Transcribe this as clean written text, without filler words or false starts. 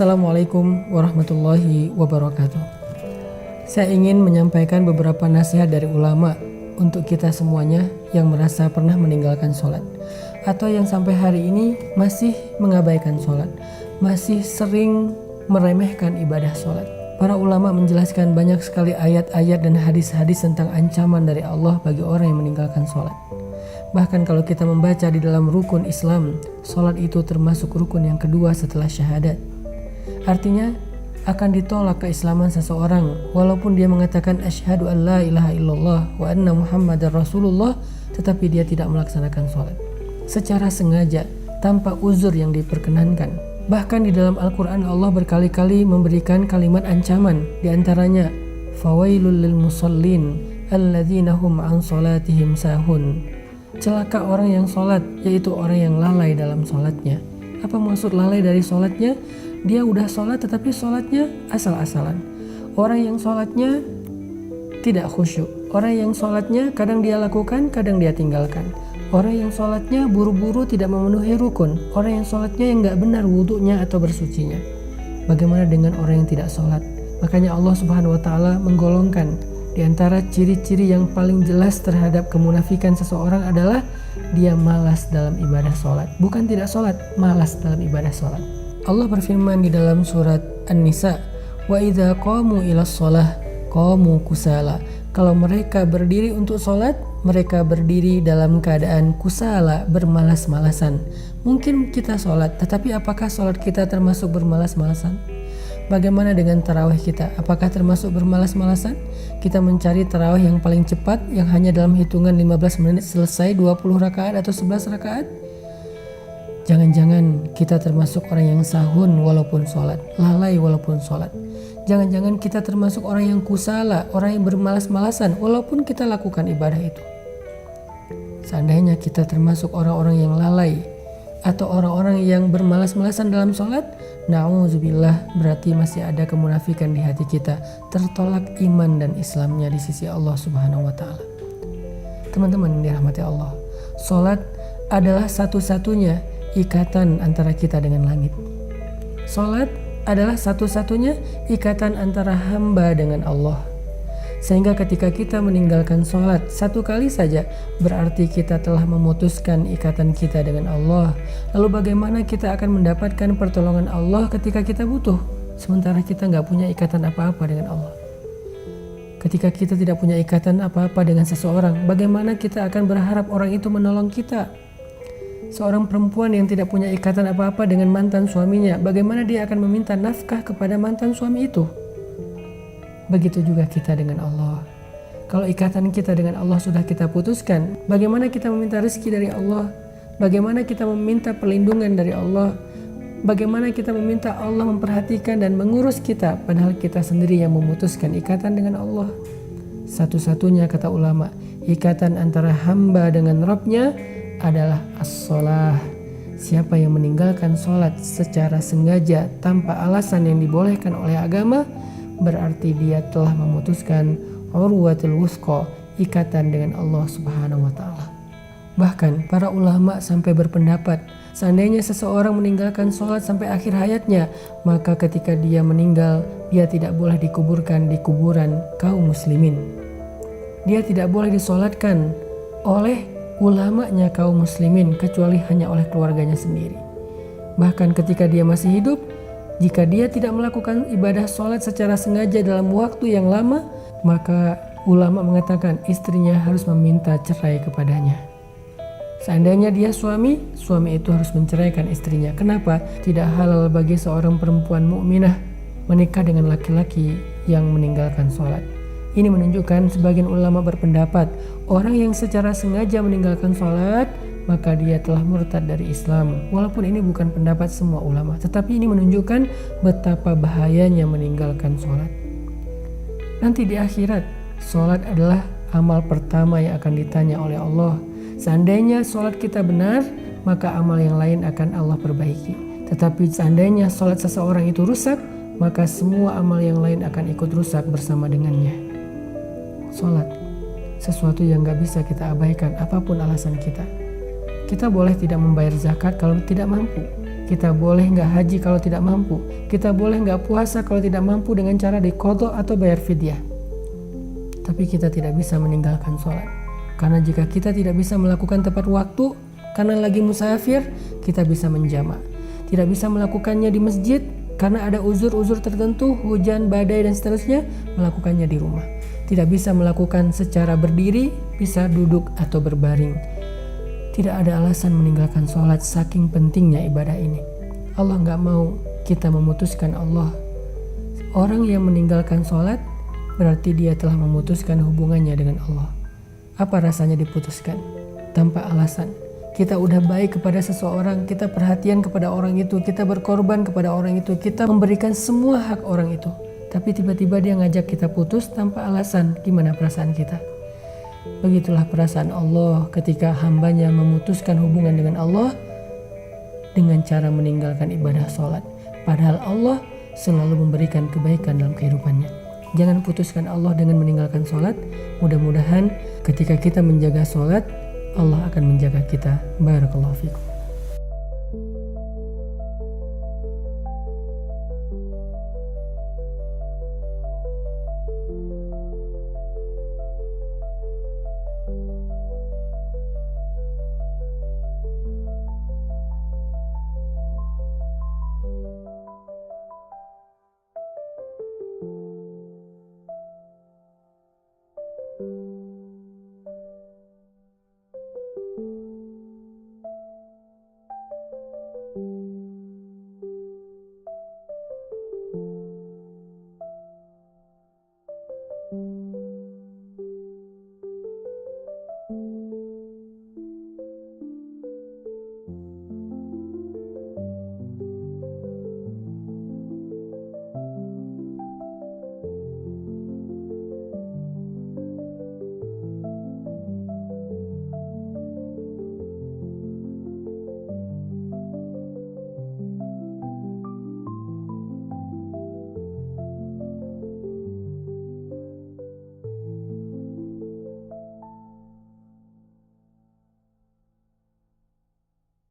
Assalamualaikum warahmatullahi wabarakatuh. Saya ingin menyampaikan beberapa nasihat dari ulama untuk kita semuanya yang merasa pernah meninggalkan sholat atau yang sampai hari ini masih mengabaikan sholat, masih sering meremehkan ibadah sholat. Para ulama menjelaskan banyak sekali ayat-ayat dan hadis-hadis tentang ancaman dari Allah bagi orang yang meninggalkan sholat. Bahkan kalau kita membaca di dalam rukun Islam, sholat itu termasuk rukun yang kedua setelah syahadat. Artinya akan ditolak keislaman seseorang walaupun dia mengatakan asyhadu an la ilaha illallah wa anna muhammadar rasulullah, tetapi dia tidak melaksanakan sholat secara sengaja tanpa uzur yang diperkenankan. Bahkan di dalam Al-Quran Allah berkali-kali memberikan kalimat ancaman, diantaranya fawailul lil musallin alladzina hum an sholatihim sahun. Celaka orang yang sholat, yaitu orang yang lalai dalam sholatnya. Apa maksud lalai dari sholatnya? Dia udah sholat tetapi sholatnya asal-asalan. Orang yang sholatnya tidak khusyuk. Orang yang sholatnya kadang dia lakukan, kadang dia tinggalkan. Orang yang sholatnya buru-buru tidak memenuhi rukun. Orang yang sholatnya yang gak benar wudunya atau bersucinya. Bagaimana dengan orang yang tidak sholat? Makanya Allah Subhanahu wa Ta'ala menggolongkan di antara ciri-ciri yang paling jelas terhadap kemunafikan seseorang adalah dia malas dalam ibadah sholat. Bukan tidak sholat, malas dalam ibadah sholat. Allah berfirman di dalam surat An-Nisa, wa idza qamu ila shalah qamu kusala. Kalau mereka berdiri untuk sholat, mereka berdiri dalam keadaan kusala, bermalas-malasan. Mungkin kita sholat, tetapi apakah sholat kita termasuk bermalas-malasan? Bagaimana dengan tarawih kita? Apakah termasuk bermalas-malasan? Kita mencari tarawih yang paling cepat, yang hanya dalam hitungan 15 menit selesai 20 rakaat atau 11 rakaat? Jangan-jangan kita termasuk orang yang sahun walaupun sholat, lalai walaupun sholat. Jangan-jangan kita termasuk orang yang kusala, orang yang bermalas-malasan walaupun kita lakukan ibadah itu. Seandainya kita termasuk orang-orang yang lalai atau orang-orang yang bermalas-malasan dalam sholat, na'udzubillah, berarti masih ada kemunafikan di hati kita, tertolak iman dan Islamnya di sisi Allah Subhanahu wa Ta'ala. Teman-teman yang dirahmati Allah, sholat adalah satu-satunya ikatan antara kita dengan langit. Sholat adalah satu-satunya ikatan antara hamba dengan Allah. Sehingga ketika kita meninggalkan sholat satu kali saja, berarti kita telah memutuskan ikatan kita dengan Allah. Lalu bagaimana kita akan mendapatkan pertolongan Allah ketika kita butuh, sementara kita gak punya ikatan apa-apa dengan Allah? Ketika kita tidak punya ikatan apa-apa dengan seseorang, bagaimana kita akan berharap orang itu menolong kita? Seorang perempuan yang tidak punya ikatan apa-apa dengan mantan suaminya, bagaimana dia akan meminta nafkah kepada mantan suami itu? Begitu juga kita dengan Allah. Kalau ikatan kita dengan Allah sudah kita putuskan, bagaimana kita meminta rezeki dari Allah? Bagaimana kita meminta perlindungan dari Allah? Bagaimana kita meminta Allah memperhatikan dan mengurus kita, padahal kita sendiri yang memutuskan ikatan dengan Allah? Satu-satunya, kata ulama, ikatan antara hamba dengan Rabb-nya adalah as-sholah. Siapa yang meninggalkan sholat secara sengaja tanpa alasan yang dibolehkan oleh agama, berarti dia telah memutuskan urwatul wuthqa, ikatan dengan Allah Subhanahu wa Ta'ala. Bahkan para ulama sampai berpendapat, seandainya seseorang meninggalkan sholat sampai akhir hayatnya, maka ketika dia meninggal, dia tidak boleh dikuburkan di kuburan kaum muslimin. Dia tidak boleh disolatkan oleh ulamanya kaum muslimin kecuali hanya oleh keluarganya sendiri. Bahkan ketika dia masih hidup, jika dia tidak melakukan ibadah sholat secara sengaja dalam waktu yang lama, maka ulama mengatakan istrinya harus meminta cerai kepadanya. Seandainya dia suami itu harus menceraikan istrinya. Kenapa? Tidak halal bagi seorang perempuan mukminah menikah dengan laki-laki yang meninggalkan sholat. Ini menunjukkan sebagian ulama berpendapat orang yang secara sengaja meninggalkan sholat maka dia telah murtad dari Islam. Walaupun ini bukan pendapat semua ulama, tetapi ini menunjukkan betapa bahayanya meninggalkan sholat. Nanti di akhirat, sholat adalah amal pertama yang akan ditanya oleh Allah. Seandainya sholat kita benar, maka amal yang lain akan Allah perbaiki. Tetapi seandainya sholat seseorang itu rusak, maka semua amal yang lain akan ikut rusak bersama dengannya. Sholat, sesuatu yang gak bisa kita abaikan apapun alasan kita. Kita boleh tidak membayar zakat kalau tidak mampu. Kita boleh nggak haji kalau tidak mampu. Kita boleh nggak puasa kalau tidak mampu dengan cara diqadha atau bayar fidyah. Tapi kita tidak bisa meninggalkan sholat. Karena jika kita tidak bisa melakukan tepat waktu, karena lagi musafir, kita bisa menjamak. Tidak bisa melakukannya di masjid, karena ada uzur-uzur tertentu, hujan, badai, dan seterusnya, melakukannya di rumah. Tidak bisa melakukan secara berdiri, bisa duduk atau berbaring. Tidak ada alasan meninggalkan sholat, saking pentingnya ibadah ini. Allah gak mau kita memutuskan Allah. Orang yang meninggalkan sholat, berarti dia telah memutuskan hubungannya dengan Allah. Apa rasanya diputuskan? Tanpa alasan. Kita udah baik kepada seseorang, kita perhatian kepada orang itu, kita berkorban kepada orang itu, kita memberikan semua hak orang itu. Tapi tiba-tiba dia ngajak kita putus tanpa alasan. Gimana perasaan kita? Begitulah perasaan Allah ketika hambanya memutuskan hubungan dengan Allah dengan cara meninggalkan ibadah sholat. Padahal Allah selalu memberikan kebaikan dalam kehidupannya. Jangan putuskan Allah dengan meninggalkan sholat. Mudah-mudahan ketika kita menjaga sholat, Allah akan menjaga kita. Barakallahu fikum.